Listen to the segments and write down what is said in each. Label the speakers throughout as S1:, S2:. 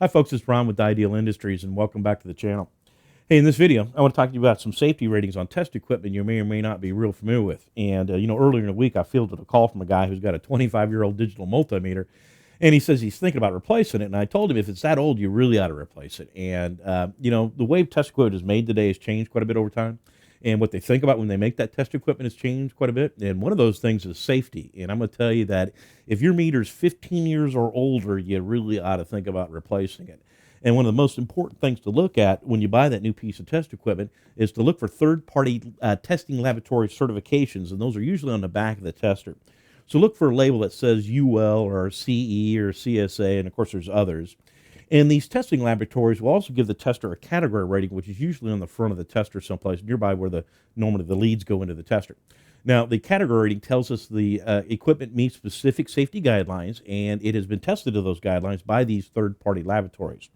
S1: Hi folks, it's Ron with Ideal Industries and welcome back to the channel. Hey, in this video, I want to talk to you about some safety ratings on test equipment you may or may not be real familiar with. And, earlier in the week, I fielded a call from a guy who's got a 25-year-old digital multimeter, and he says he's thinking about replacing it. And I told him if it's that old, you really ought to replace it. And, the way test equipment is made today has changed quite a bit over time. And what they think about when they make that test equipment has changed quite a bit. And one of those things is safety. And I'm going to tell you that if your meter's 15 years or older, you really ought to think about replacing it. And one of the most important things to look at when you buy that new piece of test equipment is to look for third-party testing laboratory certifications, and those are usually on the back of the tester. So look for a label that says UL or CE or CSA, and of course there's others. And these testing laboratories will also give the tester a category rating, which is usually on the front of the tester someplace nearby where normally the leads go into the tester. Now, the category rating tells us the equipment meets specific safety guidelines, and it has been tested to those guidelines by these third-party laboratories.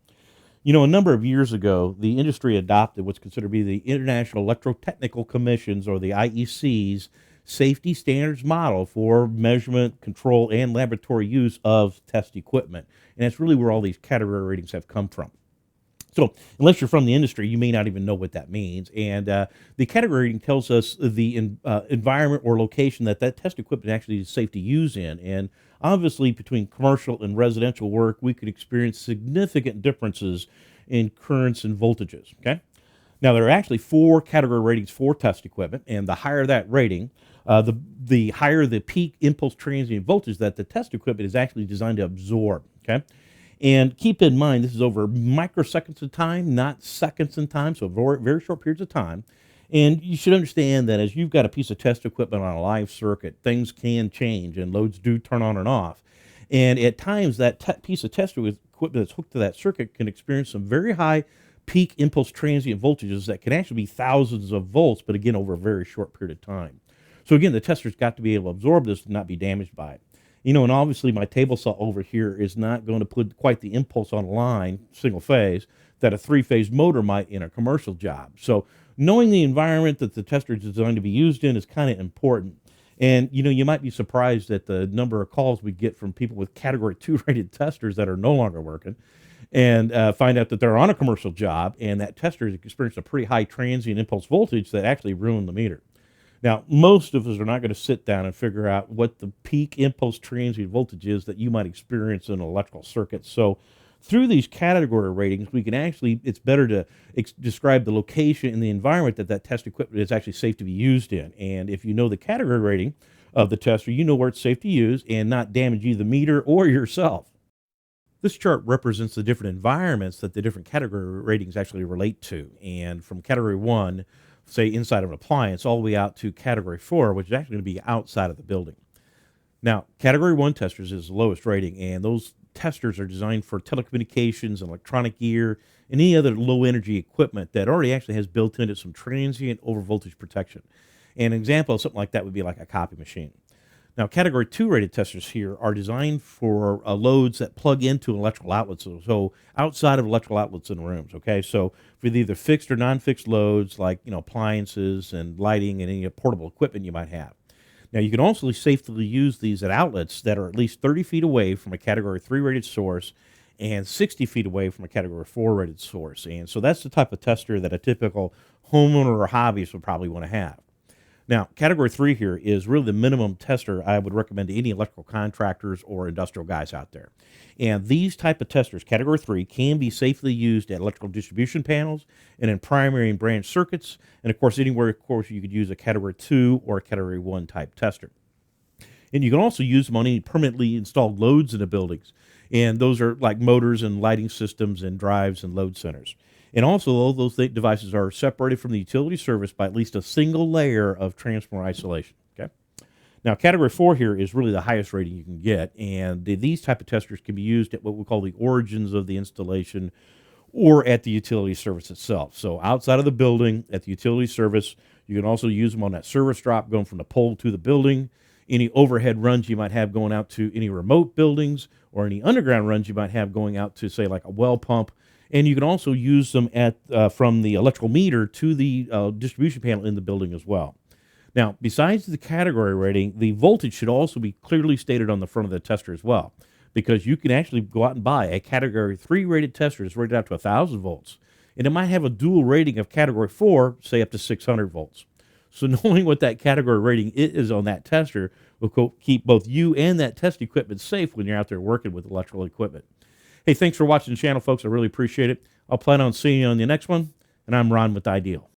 S1: A number of years ago, the industry adopted what's considered to be the International Electrotechnical Commission's, or the IEC's, safety standards model for measurement, control, and laboratory use of test equipment. And that's really where all these category ratings have come from. So, unless you're from the industry, you may not even know what that means. And the category rating tells us the environment or location that test equipment actually is safe to use in. And obviously, between commercial and residential work, we could experience significant differences in currents and voltages. Okay. Now, there are actually 4 category ratings for test equipment, and the higher that rating, the higher the peak impulse transient voltage that the test equipment is actually designed to absorb. Okay. And keep in mind, this is over microseconds of time, not seconds in time, so very, very short periods of time. And you should understand that as you've got a piece of test equipment on a live circuit, things can change and loads do turn on and off. And at times, that piece of test equipment that's hooked to that circuit can experience some very high peak impulse transient voltages that can actually be thousands of volts, but again, over a very short period of time. So again, the tester's got to be able to absorb this and not be damaged by it. And obviously my table saw over here is not going to put quite the impulse on a line, single phase, that a 3-phase motor might in a commercial job. So knowing the environment that the tester is designed to be used in is kind of important. And, you might be surprised at the number of calls we get from people with Category 2 rated testers that are no longer working and find out that they're on a commercial job and that tester has experienced a pretty high transient impulse voltage that actually ruined the meter. Now, most of us are not going to sit down and figure out what the peak impulse transient voltage is that you might experience in an electrical circuit. So through these category ratings, we can actually, it's better to describe the location and the environment that test equipment is actually safe to be used in. And if you know the category rating of the tester, you know where it's safe to use and not damage either the meter or yourself. This chart represents the different environments that the different category ratings actually relate to. And from category 1, say inside of an appliance, all the way out to category 4, which is actually going to be outside of the building. Now, category 1 testers is the lowest rating, and those testers are designed for telecommunications, electronic gear, and any other low energy equipment that already actually has built into some transient over voltage protection. And an example of something like that would be like a copy machine. Now, category 2 rated testers here are designed for loads that plug into electrical outlets, so outside of electrical outlets in rooms, okay? So for either fixed or non-fixed loads like, appliances and lighting and any portable equipment you might have. Now, you can also safely use these at outlets that are at least 30 feet away from a category 3 rated source and 60 feet away from a category 4 rated source. And so that's the type of tester that a typical homeowner or hobbyist would probably want to have. Now, category 3 here is really the minimum tester I would recommend to any electrical contractors or industrial guys out there. And these type of testers, category 3, can be safely used at electrical distribution panels and in primary and branch circuits. And of course, anywhere, of course, you could use a category 2 or a category 1 type tester. And you can also use them on any permanently installed loads in the buildings. And those are like motors and lighting systems and drives and load centers. And also, all those devices are separated from the utility service by at least a single layer of transformer isolation. Okay. Now, category 4 here is really the highest rating you can get, and these type of testers can be used at what we call the origins of the installation or at the utility service itself. So outside of the building, at the utility service, you can also use them on that service drop going from the pole to the building, any overhead runs you might have going out to any remote buildings, or any underground runs you might have going out to, say, like a well pump. And you can also use them from the electrical meter to the distribution panel in the building as well. Now, besides the category rating, the voltage should also be clearly stated on the front of the tester as well, because you can actually go out and buy a Category 3 rated tester that's rated out to 1,000 volts, and it might have a dual rating of Category 4, say up to 600 volts. So knowing what that category rating is on that tester will keep both you and that test equipment safe when you're out there working with electrical equipment. Hey, thanks for watching the channel, folks. I really appreciate it. I'll plan on seeing you on the next one, and I'm Ron with Ideal.